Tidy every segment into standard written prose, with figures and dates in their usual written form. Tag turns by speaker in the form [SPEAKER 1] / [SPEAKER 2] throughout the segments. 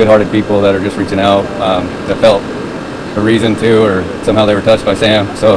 [SPEAKER 1] good-hearted people that are just reaching out, that felt a reason to, or somehow they were touched by Sam. So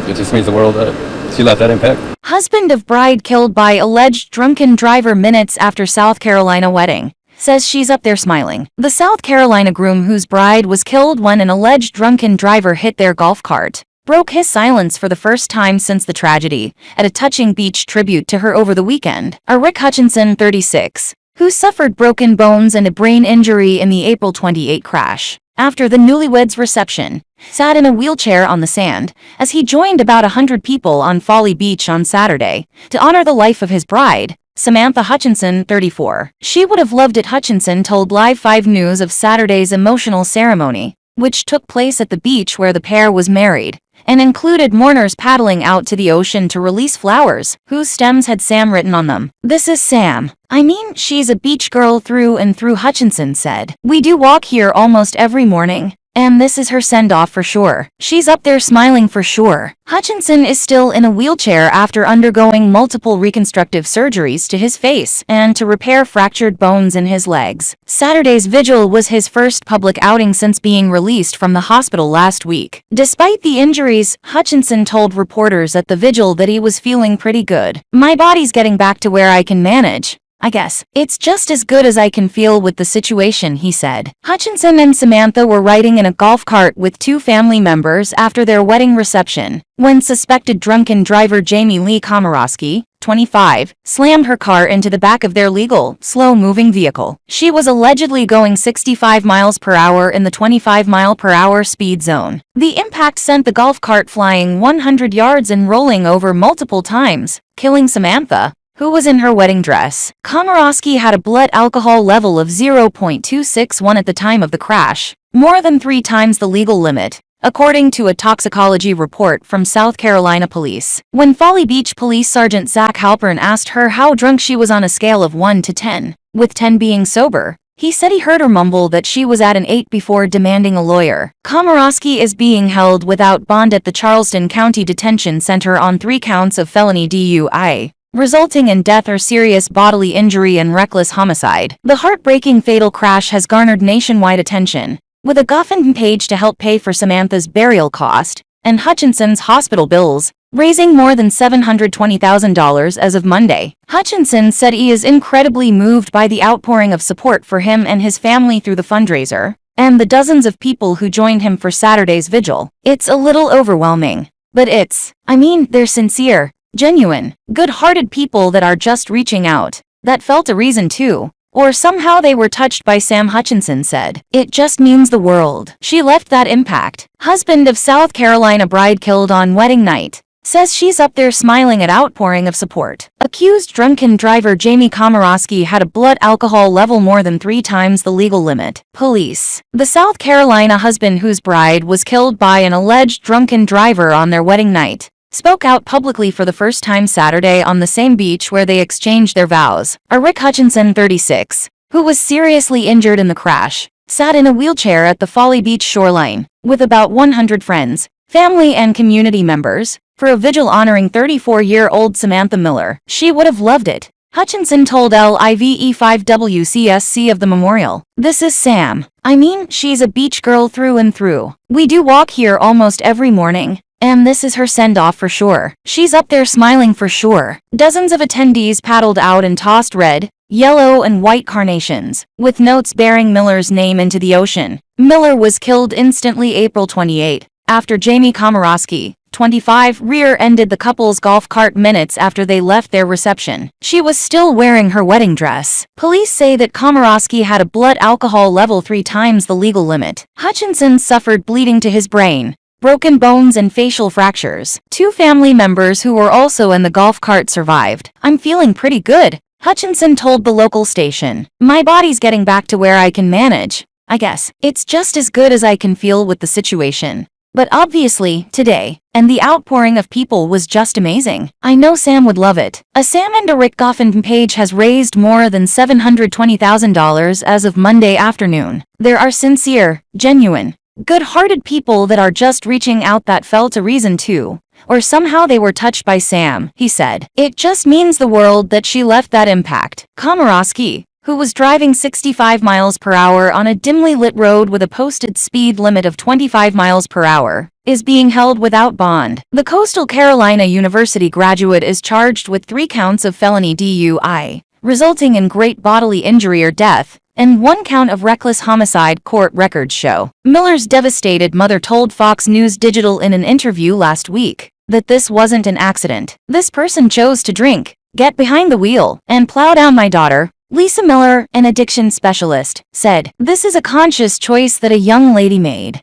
[SPEAKER 1] it just means the world that she left that impact.
[SPEAKER 2] Husband of bride killed by alleged drunken driver minutes after South Carolina wedding says she's up there smiling. The South Carolina groom whose bride was killed when an alleged drunken driver hit their golf cart broke his silence for the first time since the tragedy at a touching beach tribute to her over the weekend. Rick Hutchinson, 36, who suffered broken bones and a brain injury in the April 28 crash after the newlyweds' reception, sat in a wheelchair on the sand as he joined about 100 people on Folly Beach on Saturday to honor the life of his bride, Samantha Hutchinson, 34. She would have loved it, Hutchinson told Live 5 News of Saturday's emotional ceremony, which took place at the beach where the pair was married, and included mourners paddling out to the ocean to release flowers, whose stems had Sam written on them. "This is Sam. I mean, she's a beach girl through and through," Hutchinson said. "We do walk here almost every morning, and this is her send-off for sure. She's up there smiling for sure." Hutchinson is still in a wheelchair after undergoing multiple reconstructive surgeries to his face and to repair fractured bones in his legs. Saturday's vigil was his first public outing since being released from the hospital last week. Despite the injuries, Hutchinson told reporters at the vigil that he was feeling pretty good. "My body's getting back to where I can manage. I guess it's just as good as I can feel with the situation," he said. Hutchinson and Samantha were riding in a golf cart with 2 family members after their wedding reception when suspected drunken driver Jamie Lee Komorowski, 25, slammed her car into the back of their legal, slow-moving vehicle. She was allegedly going 65 miles per hour in the 25-mile-per-hour speed zone. The impact sent the golf cart flying 100 yards and rolling over multiple times, killing Samantha, who was in her wedding dress. Komorowski had a blood alcohol level of 0.261 at the time of the crash, more than 3 times the legal limit, according to a toxicology report from South Carolina police. When Folly Beach Police Sergeant Zach Halpern asked her how drunk she was on a scale of 1 to 10, with 10 being sober, he said he heard her mumble that she was at an 8 before demanding a lawyer. Komorowski is being held without bond at the Charleston County Detention Center on 3 counts of felony DUI, resulting in death or serious bodily injury and reckless homicide. The heartbreaking fatal crash has garnered nationwide attention, with a GoFundMe page to help pay for Samantha's burial cost and Hutchinson's hospital bills, raising more than $720,000 as of Monday. Hutchinson said he is incredibly moved by the outpouring of support for him and his family through the fundraiser, and the dozens of people who joined him for Saturday's vigil. "It's a little overwhelming, but they're sincere, genuine, good-hearted people that are just reaching out, that felt a reason to, or somehow they were touched by," Sam Hutchinson said. "It just means the world. She left that impact." Husband of South Carolina bride killed on wedding night says she's up there smiling at outpouring of support. Accused drunken driver Jamie Komorowski had a blood alcohol level more than 3 times the legal limit. Police. The South Carolina husband whose bride was killed by an alleged drunken driver on their wedding night spoke out publicly for the first time Saturday on the same beach where they exchanged their vows. Rick Hutchinson, 36, who was seriously injured in the crash, sat in a wheelchair at the Folly Beach shoreline, with about 100 friends, family and community members, for a vigil honoring 34-year-old Samantha Miller. "She would have loved it," Hutchinson told LIVE5WCSC of the memorial. "This is Sam. I mean, she's a beach girl through and through. We do walk here almost every morning, and this is her send-off for sure. She's up there smiling for sure." Dozens of attendees paddled out and tossed red, yellow and white carnations, with notes bearing Miller's name into the ocean. Miller was killed instantly April 28, after Jamie Komorowski, 25, rear-ended the couple's golf cart minutes after they left their reception. She was still wearing her wedding dress. Police say that Komorowski had a blood alcohol level 3 times the legal limit. Hutchinson suffered bleeding to his brain, broken bones and facial fractures. 2 family members who were also in the golf cart survived. "I'm feeling pretty good," Hutchinson told the local station. "My body's getting back to where I can manage. I guess it's just as good as I can feel with the situation. But obviously, today, and the outpouring of people was just amazing. I know Sam would love it." A Sam and a Rick GoFundMe page has raised more than $720,000 as of Monday afternoon. "There are sincere, genuine, good-hearted people that are just reaching out that felt a reason to, or somehow they were touched by Sam," he said. "It just means the world that she left that impact." Komorowski, who was driving 65 miles per hour on a dimly lit road with a posted speed limit of 25 miles per hour, is being held without bond. The Coastal Carolina University graduate is charged with 3 counts of felony DUI, resulting in great bodily injury or death, and 1 count of reckless homicide, court records show. Miller's devastated mother told Fox News Digital in an interview last week that this wasn't an accident. "This person chose to drink, get behind the wheel, and plow down my daughter," Lisa Miller, an addiction specialist, said. "This is a conscious choice that a young lady made.